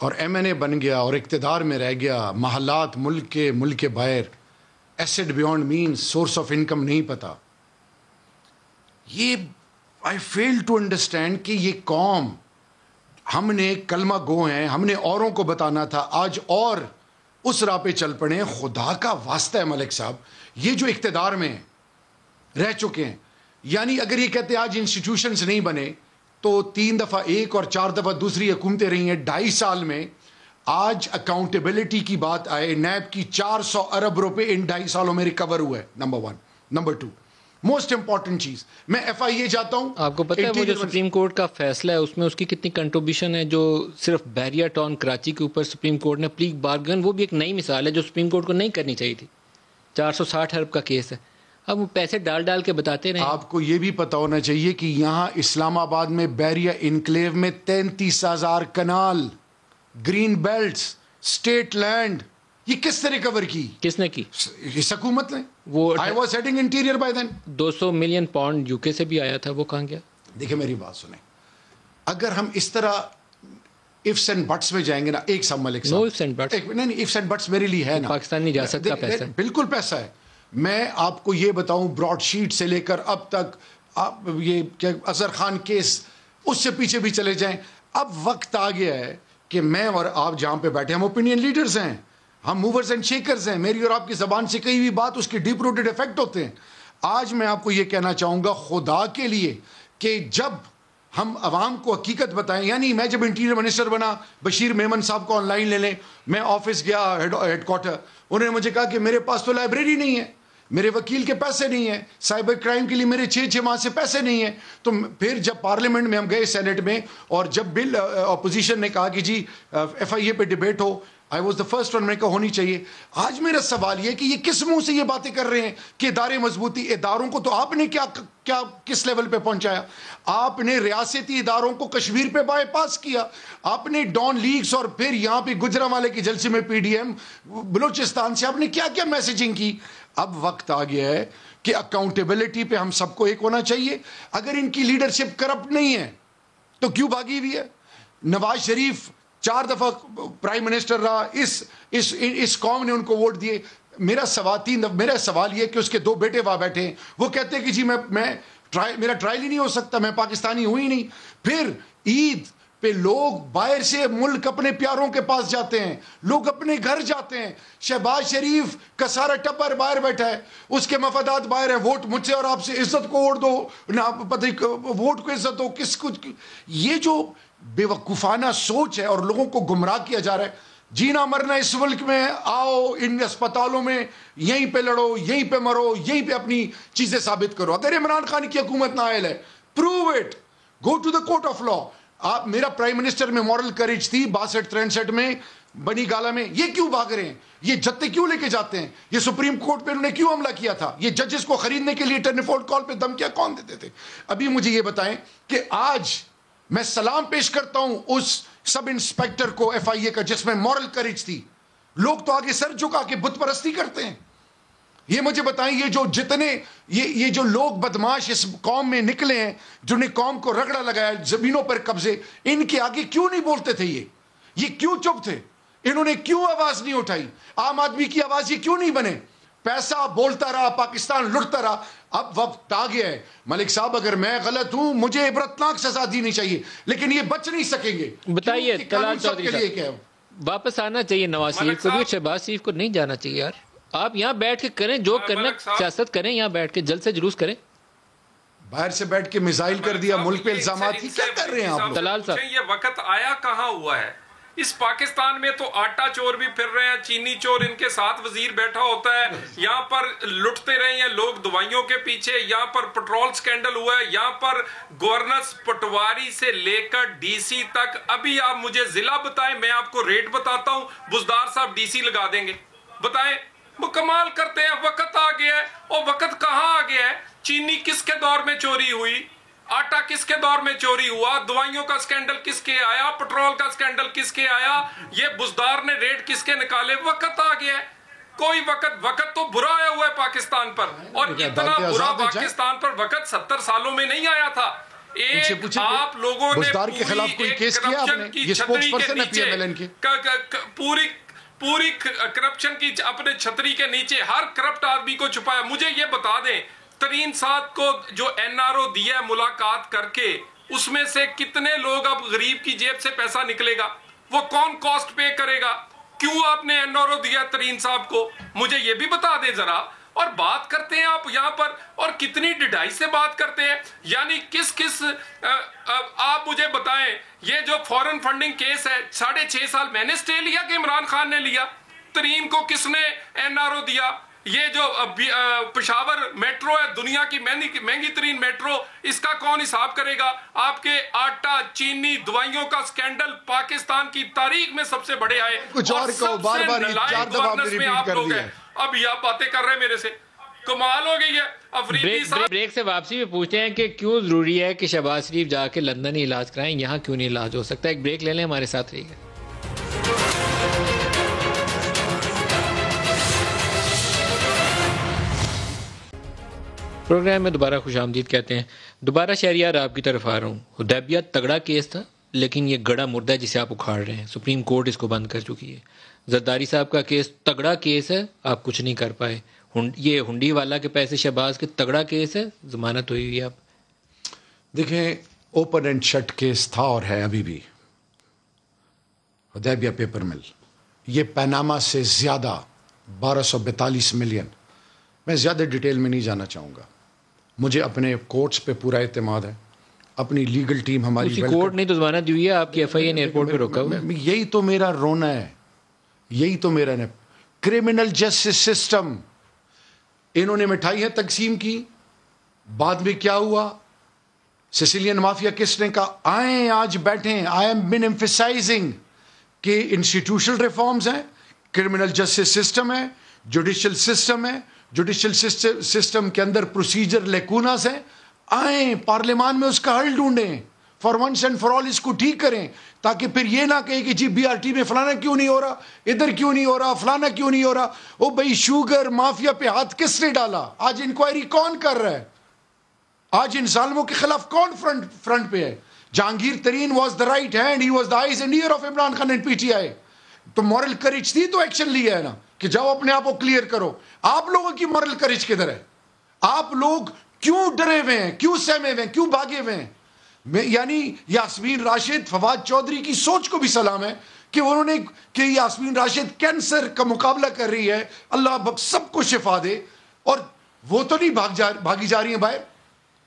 S2: اور ایم این اے بن گیا اور اقتدار میں رہ گیا، محلات ملک کے باہر، assets beyond means, source of income نہیں پتا. یہ آئی فیل ٹو انڈرسٹینڈ کہ یہ قوم، ہم نے کلمہ گو ہیں، ہم نے اوروں کو بتانا تھا، آج اور اس راہ پہ چل پڑے ہیں. خدا کا واسطہ ہے ملک صاحب، یہ جو اقتدار میں رہ چکے ہیں، یعنی اگر یہ کہتے ہیں آج انسٹیٹیوشنز نہیں بنے تو 3 دفعہ ایک اور 4 دفعہ دوسری حکومتیں رہی ہیں 2.5 سال میں. آج اکاؤنٹیبلٹی کی بات آئے، نیب کی 400 ارب روپے ان 2.5 سالوں میں ریکور ہوا ہے، نمبر 1. نمبر 2 موسٹ امپورٹنٹ چیز، میں ایف آئی اے جاتا ہوں.
S1: آپ کو پتہ ہے وہ جو سپریم کورٹ کا فیصلہ ہے اس میں اس کی کتنی کنٹریبیوشن ہے، جو صرف بیریا ٹاؤن کراچی کے اوپر سپریم کورٹ نے پلی بارگن، وہ بھی ایک نئی مثال ہے جو سپریم کورٹ کو نہیں کرنی چاہیے تھی. 460 ارب کا کیس ہے، اب وہ پیسے ڈال کے بتاتے رہے.
S2: آپ کو یہ بھی پتا ہونا چاہیے کہ یہاں اسلام آباد میں بیریا انکلیو میں 33,000 kanal, green belts, state land, یہ کس نے ریکور کی؟
S1: کس نے کی؟
S2: اس حکومت نے.
S1: وہ
S2: I was heading interior by then.
S1: 200 million pound you کے سے بھی آیا تھا، وہ کہاں گیا؟
S2: دیکھیں میری بات سنیں، اگر ہم اس طرح ifs and buts میں جائیں گے نا، ایک سب ملک
S1: No ifs and buts.
S2: نہیں ifs and buts میرے لیے ہے نا،
S1: پاکستان نہیں جا سکتا پیسہ.
S2: بالکل پیسہ ہے. میں آپ کو یہ بتاؤں براڈ شیٹ سے لے کر اب تک، آپ یہ کہ اظہر خان کیس، اس سے پیچھے بھی چلے جائیں. اب وقت آ گیا ہے کہ میں اور آپ جہاں پہ بیٹھے ہم اوپینین لیڈرز ہیں، ہم موورز اینڈ شیکرز ہیں. میری اور آپ کی زبان سے کئی بھی بات اس کے ڈیپ روٹڈ افیکٹ ہوتے ہیں. آج میں آپ کو یہ کہنا چاہوں گا خدا کے لیے کہ جب ہم عوام کو حقیقت بتائیں، یعنی میں جب انٹیریئر منسٹر بنا، بشیر میمن صاحب کو آن لائن لے لیں، میں آفس گیا ہیڈ کوارٹر، انہوں نے مجھے کہا کہ میرے پاس تو لائبریری نہیں ہے، میرے وکیل کے پیسے نہیں ہیں، سائبر کرائم کے لیے میرے 6 ماہ سے پیسے نہیں ہیں. تو پھر جب پارلیمنٹ میں ہم گئے سینٹ میں، اور جب بل اپوزیشن نے کہا کہ جی ایف آئی اے پہ debate who, I was the first one, میں کہا ہونی چاہیے. آج میرا سوال یہ کہ یہ کس منہ سے یہ باتیں کر رہے ہیں کہ ادارے مضبوطی؟ اداروں کو تو آپ نے کیا کس لیول پہ پہنچایا؟ آپ نے ریاستی اداروں کو کشمیر پہ بائی پاس کیا، آپ نے ڈان لیگز اور پھر یہاں پہ گجرانوالے کے جلسے میں پی ڈی ایم بلوچستان سے آپ نے کیا کیا میسیجنگ کی. اب وقت آ گیا ہے کہ اکاؤنٹیبلٹی پہ ہم سب کو ایک ہونا چاہیے. اگر ان کی لیڈرشپ کرپٹ نہیں ہے تو کیوں بھاگی ہوئی ہے؟ نواز شریف 4 دفعہ پرائم منسٹر رہا، اس قوم نے ان کو ووٹ دیے. میرا سوال یہ کہ اس کے 2 بیٹے وہاں بیٹھے ہیں، وہ کہتے ہیں کہ جی میرا ٹرائل ہی نہیں ہو سکتا، میں پاکستانی ہوں ہی نہیں. پھر عید پہ لوگ باہر سے ملک اپنے پیاروں کے پاس جاتے ہیں، لوگ اپنے گھر جاتے ہیں. شہباز شریف کا سارا ٹبر باہر بیٹھا ہے، اس کے مفادات باہر ہیں. ووٹ مجھ سے اور آپ سے، عزت کو ووٹ دو، ووٹ کو عزت دو، کس کو؟ یہ جو بے وقوفانہ سوچ ہے اور لوگوں کو گمراہ کیا جا رہا ہے. جینا مرنا اس ملک میں، آؤ ان اسپتالوں میں یہیں پہ لڑو، یہیں پہ مرو، یہیں پہ اپنی چیزیں ثابت کرو. اگر عمران خان کی حکومت نااہل ہے، prove it, go to the court of law. آپ، میرا پرائم منسٹر میں مورل کریج تھی 62-63 میں بنی گالا میں یہ کیوں بھاگ رہے ہیں, یہ جتے کیوں لے کے جاتے ہیں, یہ سپریم کورٹ پہ انہوں نے کیوں حملہ کیا تھا, یہ ججز کو خریدنے کے لیے ٹرنفولڈ کال پہ دھمکیاں کون دیتے تھے. ابھی مجھے یہ بتائیں کہ آج میں سلام پیش کرتا ہوں اس سب انسپیکٹر کو ایف آئی اے کا جس میں مورل کریج تھی. لوگ تو آگے سر جھکا کے بت پرستی کرتے ہیں. یہ مجھے بتائیں, یہ جو جتنے یہ جو لوگ بدماش اس قوم میں نکلے ہیں, جنہوں نے قوم کو رگڑا لگایا, زمینوں پر قبضے, ان کے آگے کیوں نہیں بولتے تھے, یہ کیوں چپ تھے, انہوں نے کیوں آواز نہیں اٹھائی, عام آدمی کی آواز یہ کیوں نہیں بنے. پیسہ بولتا رہا, پاکستان لٹتا رہا. اب وقت آ گیا ہے ملک صاحب, اگر میں غلط ہوں مجھے عبرتناک سزا دینی چاہیے, لیکن یہ بچ نہیں سکیں گے.
S1: بتائیے طلال چودھری صاحب, واپس آنا چاہیے نواز شریف کو بھی, شہباز شریف کو نہیں جانا چاہیے یار. آپ یہاں بیٹھ کے کریں جو کرنا, سیاست کریں, یہاں بیٹھ کے جلد سے جلوس کریں.
S2: باہر سے بیٹھ کے میزائل کر دیا, ملک پہ الزامات ہی کیا کر رہے ہیں آپ.
S3: طلال صاحب, یہ وقت آیا کہاں ہوا ہے اس پاکستان میں؟ تو آٹا چور بھی پھر رہے ہیں, چینی چور ان کے ساتھ وزیر بیٹھا ہوتا ہے, یہاں پر لٹتے رہے ہیں لوگ دوائیوں کے پیچھے, یہاں پر پٹرول سکینڈل ہوا ہے, یہاں پر گورننس پٹواری سے لے کر ڈی سی تک. ابھی آپ مجھے ضلع بتائیں, میں آپ کو ریٹ بتاتا ہوں, بزدار صاحب ڈی سی لگا دیں گے. بتائیں, وہ کمال کرتے ہیں. وقت آ گیا ہے, اور وقت کہاں آ گیا ہے؟ چینی کس کے دور میں چوری ہوئی, آٹا کس کے دور میں چوری ہوا, دوائیوں کا سکینڈل کس کے آیا, پٹرول کا سکینڈل کس کے آیا, یہ بزدار نے ریٹ کس کے نکالے. وقت آ گیا ہے. کوئی وقت تو برا آیا ہوا ہے پاکستان پر, اور اتنا برا پاکستان پر وقت 70 سالوں میں نہیں آیا تھا. ایک آپ لوگوں نے پوری کرپشن کی اپنے چھتری کے نیچے ہر کرپٹ آدمی کو چھپایا. مجھے یہ بتا دیں, ترین ساتھ کو جو این آر او دیا ہے ملاقات کر کے, اس میں سے کتنے لوگ اب غریب کی جیب سے پیسہ نکلے گا, وہ کون کاسٹ پے کرے گا؟ کیوں آپ نے این آر او دیا ترین صاحب کو, مجھے یہ بھی بتا دیں ذرا. اور بات کرتے ہیں آپ یہاں پر, اور کتنی ڈڈائی سے بات کرتے ہیں. یعنی کس آپ مجھے بتائیں, یہ جو فورن فنڈنگ کیس ہے 6.5 سال میں نے سٹے لیا کہ عمران خان نے لیا؟ ترین کو کس نے این آر او دیا؟ یہ جو پشاور میٹرو ہے, دنیا کی مہنگی ترین میٹرو, اس کا کون حساب کرے گا؟ آپ کے آٹا چینی دوائیوں کا سکینڈل پاکستان کی تاریخ میں سب سے بڑے آئے, اور سب سے نلائق گورننس میں آپ لوگ ہیں. اب یہ باتیں کر رہے ہیں میرے سے, کمال ہو گئی ہے. افریدی صاحب,
S1: بریک سے واپسی میں پوچھتے ہیں کہ کیوں ضروری ہے کہ شہباز شریف جا کے لندن ہی علاج کرائیں, یہاں کیوں نہیں علاج ہو سکتا؟ ایک بریک لے لیں, ہمارے ساتھ رہیے. پروگرام میں دوبارہ خوش آمدید کہتے ہیں. دوبارہ شہریار آپ کی طرف آ رہا ہوں. حدیبیہ تگڑا کیس تھا, لیکن یہ گڑا مردہ ہے جسے آپ اکھاڑ رہے ہیں. سپریم کورٹ اس کو بند کر چکی ہے. زرداری صاحب کا کیس تگڑا کیس ہے, آپ کچھ نہیں کر پائے. یہ ہنڈی والا کے پیسے شہباز کے تگڑا کیس ہے, ضمانت ہوئی ہوئی ہے. آپ
S2: دیکھیں, اوپن اینڈ شٹ کیس تھا اور ہے ابھی بھی. حدیبیہ پیپر مل, یہ پیناما سے زیادہ 1242 ملین. میں زیادہ ڈیٹیل میں نہیں جانا چاہوں گا. مجھے اپنے کورٹس پہ پورا اعتماد ہے, اپنی لیگل ٹیم ہماری.
S1: کورٹ نے تو ضمانت دی ہوئی ہے, آپ کی ایف آئی اے نے ایئرپورٹ پہ روکا ہوا ہے.
S2: یہی تو میرا رونا ہے, یہی تو میرا کرمنل جسٹس سسٹم. انہوں نے مٹھائیاں تقسیم کی, بعد میں کیا ہوا؟ سیسیلین مافیا کس نے کہا آئیں آج بیٹھیں. آئی ایم بین ایمفیسائزنگ کہ انسٹیٹیوشنل ریفارمز ہیں, کرمنل جسٹس سسٹم ہے, جوڈیشل سسٹم ہے, جوڈیشل سسٹم کے اندر پروسیجر لیکوناز ہیں. آئیں پارلیمان میں اس کا حل ڈھونڈیں, for once and for all اس کو ٹھیک کریں, تاکہ پھر یہ نہ کہے کہ جی بی آر ٹی میں فلانا کیوں نہیں ہو رہا, ادھر کیوں نہیں ہو رہا, فلانا کیوں نہیں ہو رہا. او بھائی, شوگر مافیا پہ ہاتھ کس نے ڈالا؟ آج انکوائری کون کر رہا ہے؟ آج ان ظالموں کے خلاف کون فرنٹ پہ ہے؟ Jahangir Tareen was the right hand, he was the eyes and ear of Imran Khan and P T I. تو مورل کریج تھی تو ایکشن لیا ہے نا, کہ جاؤ اپنے آپ کو کلیئر کرو. آپ لوگوں کی مورل کریج کدھر ہے؟ آپ لوگ کیوں ڈرے ہوئے ہیں, کیوں سہمے ہوئے ہیں, کیوں بھاگے ہوئے ہیں؟ یعنی یاسمین راشد, فواد چودھری کی سوچ کو بھی سلام ہے کہ انہوں نے, کہ یاسمین راشد کینسر کا مقابلہ کر رہی ہے, اللہ سب کو شفا دے, اور وہ تو نہیں بھاگی جا رہی ہیں باہر.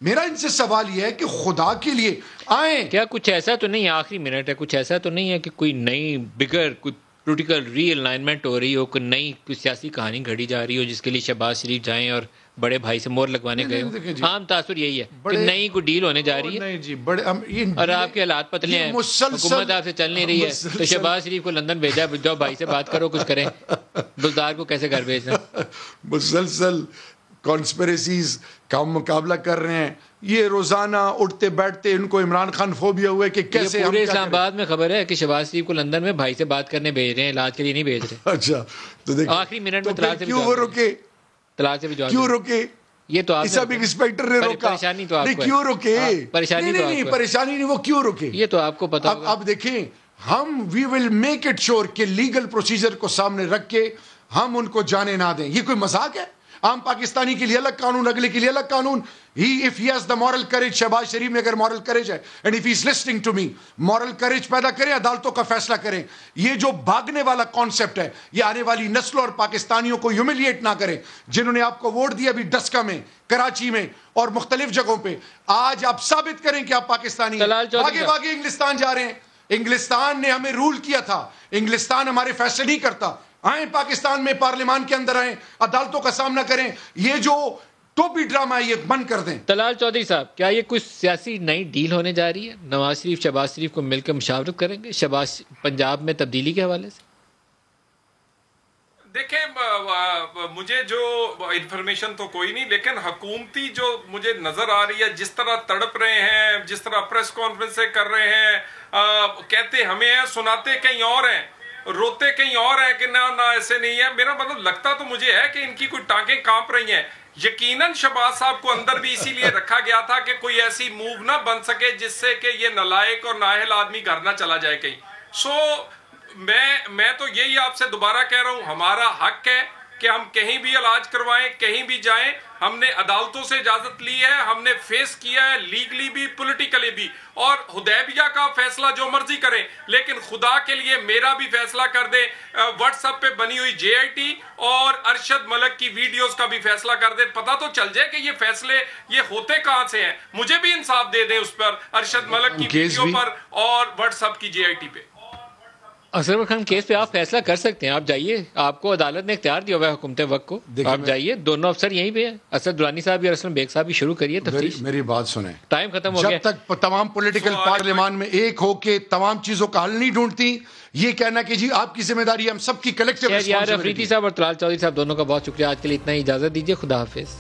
S2: میرا ان سے سوال یہ ہے کہ خدا کے لیے آئیں.
S1: کیا کچھ ایسا تو نہیں, آخری منٹ ہے, کچھ ایسا تو نہیں ہے کہ کوئی نئی بگر کوئی پولیٹیکل ری الائنمنٹ ہو رہی ہو, کوئی نئی کوئی سیاسی کہانی گھڑی جا رہی ہو جس کے لیے شہباز شریف جائیں اور بڑے بھائی سے مور لگوانے گئے ہو. عام تاثر یہی ہے کہ نئی کوئی ڈیل ہونے جا رہی ہے
S2: نہیں جی بڑے
S1: اور آپ کے حالات پتلے ہیں, حکومت آپ سے چل نہیں رہی ہے, تو شہباز شریف کو لندن بھیجا ہے, جاؤ بھائی سے بات کرو, کچھ کریں. بلدار کو کیسے گھر بھیجنا.
S2: مسلسل کانسپریسیز کا مقابلہ کر رہے ہیں. یہ روزانہ اٹھتے بیٹھتے ان کو عمران خان فوبیا ہوئے کہ کیسے
S1: پورے اسلام آباد میں خبر ہے کہ شہباز شریف کو لندن میں بھائی سے بات کرنے بھیج رہے ہیں, علاج کے لیے نہیں بھیج رہے.
S2: اچھا تو دیکھ
S1: آخری منٹ میں طلاق سے
S2: کیوں وہ رکے,
S1: طلاق سے بھی جواب
S2: کیوں رکے,
S1: یہ تو آپ
S2: سب انسپیکٹر نے روکا.
S1: پریشانی تو آپ کو
S2: کیوں رکے,
S1: پریشانی
S2: نہیں پریشانی نہیں, وہ کیوں رکے
S1: یہ تو آپ کو پتا.
S2: اب دیکھیں ہم وی ول میک اٹ شیور کہ لیگل پروسیجر کو سامنے رکھ کے ہم ان کو جانے نہ دیں. یہ کوئی مذاق ہے؟ عام پاکستانی کے لیے الگ قانون, اگلے کے لیے الگ قانون. if he has the moral courage, Shahbaz شریف میں اگر moral courage ہے and if he is listening to me, moral courage پیدا کریں, عدالتوں کا فیصلہ کریں. یہ جو بھاگنے والا کانسیپٹ ہے یہ آنے والی نسلوں اور پاکستانیوں کو ہیوملیٹ نہ کریں. جنہوں نے آپ کو ووٹ دیا ابھی ڈسکا میں, کراچی میں اور مختلف جگہوں پہ, آج آپ ثابت کریں کہ آپ پاکستانی ہیں. آگے آگے انگلستان جا رہے ہیں. انگلستان نے ہمیں رول کیا تھا, انگلستان ہمارے فیصلے نہیں کرتا. آئیں پاکستان میں, پارلیمان کے اندر آئیں, عدالتوں کا سامنا کریں. یہ جو ٹوپی ڈرامہ ہے یہ بند کر دیں.
S1: طلال چودھری صاحب, کیا یہ کچھ سیاسی نئی ڈیل ہونے جا رہی ہے؟ نواز شریف شہباز شریف کو مل کے مشاورت کریں گے شہباز پنجاب میں تبدیلی کے حوالے سے؟
S3: دیکھیں مجھے جو انفارمیشن تو کوئی نہیں, لیکن حکومتی جو مجھے نظر آ رہی ہے جس طرح تڑپ رہے ہیں, جس طرح پریس کانفرنسیں کر رہے ہیں, کہتے ہمیں ہیں, سناتے کہیں اور ہیں, روتے کہیں اور ہیں کہ نہ ایسے نہیں ہے. میرا مطلب لگتا تو مجھے ہے کہ ان کی کوئی ٹانکیں کانپ رہی ہیں. یقیناً شہباز صاحب کو اندر بھی اسی لیے رکھا گیا تھا کہ کوئی ایسی موو نہ بن سکے جس سے کہ یہ نالائق اور نااہل آدمی گھر نہ چلا جائے کہیں. میں تو یہی آپ سے دوبارہ کہہ رہا ہوں, ہمارا حق ہے کہ ہم کہیں بھی علاج کروائیں, کہیں بھی جائیں. ہم نے عدالتوں سے اجازت لی ہے, ہم نے فیس کیا ہے لیگلی بھی پولیٹیکلی بھی, اور حدیبیہ کا فیصلہ جو مرضی کریں, لیکن خدا کے لیے میرا بھی فیصلہ کر دیں. واٹس ایپ پہ بنی ہوئی JIT اور ارشد ملک کی ویڈیوز کا بھی فیصلہ کر دیں. پتہ تو چل جائے کہ یہ فیصلے یہ ہوتے کہاں سے ہیں. مجھے بھی انصاف دے دیں اس پر, ارشد ملک کی ویڈیو پر اور واٹس ایپ کی JIT پہ.
S1: اصغر خان کیس پہ آپ فیصلہ کر سکتے ہیں, آپ جائیے, آپ کو عدالت نے اختیار دیا ہوا ہے حکومت وقت کو, آپ جائیے, دونوں افسر یہیں پہ ہیں, اسد درانی صاحب اور اسلم بیگ صاحب بھی شروع کریے تفتیش.
S2: میری بات سنیں,
S1: ٹائم ختم ہو گیا.
S2: جب تک تمام پولیٹیکل پارلیمان میں ایک ہو کے تمام چیزوں کا حل نہیں ڈھونڈتی, یہ کہنا کہ جی آپ کی ذمہ داری ہے, ہم سب کی کلیکٹیو
S1: افریدی صاحب اور طلال چودھری صاحب دونوں کا بہت شکریہ. آج کے لیے اتنا ہی, اجازت دیجیے, خدا حافظ.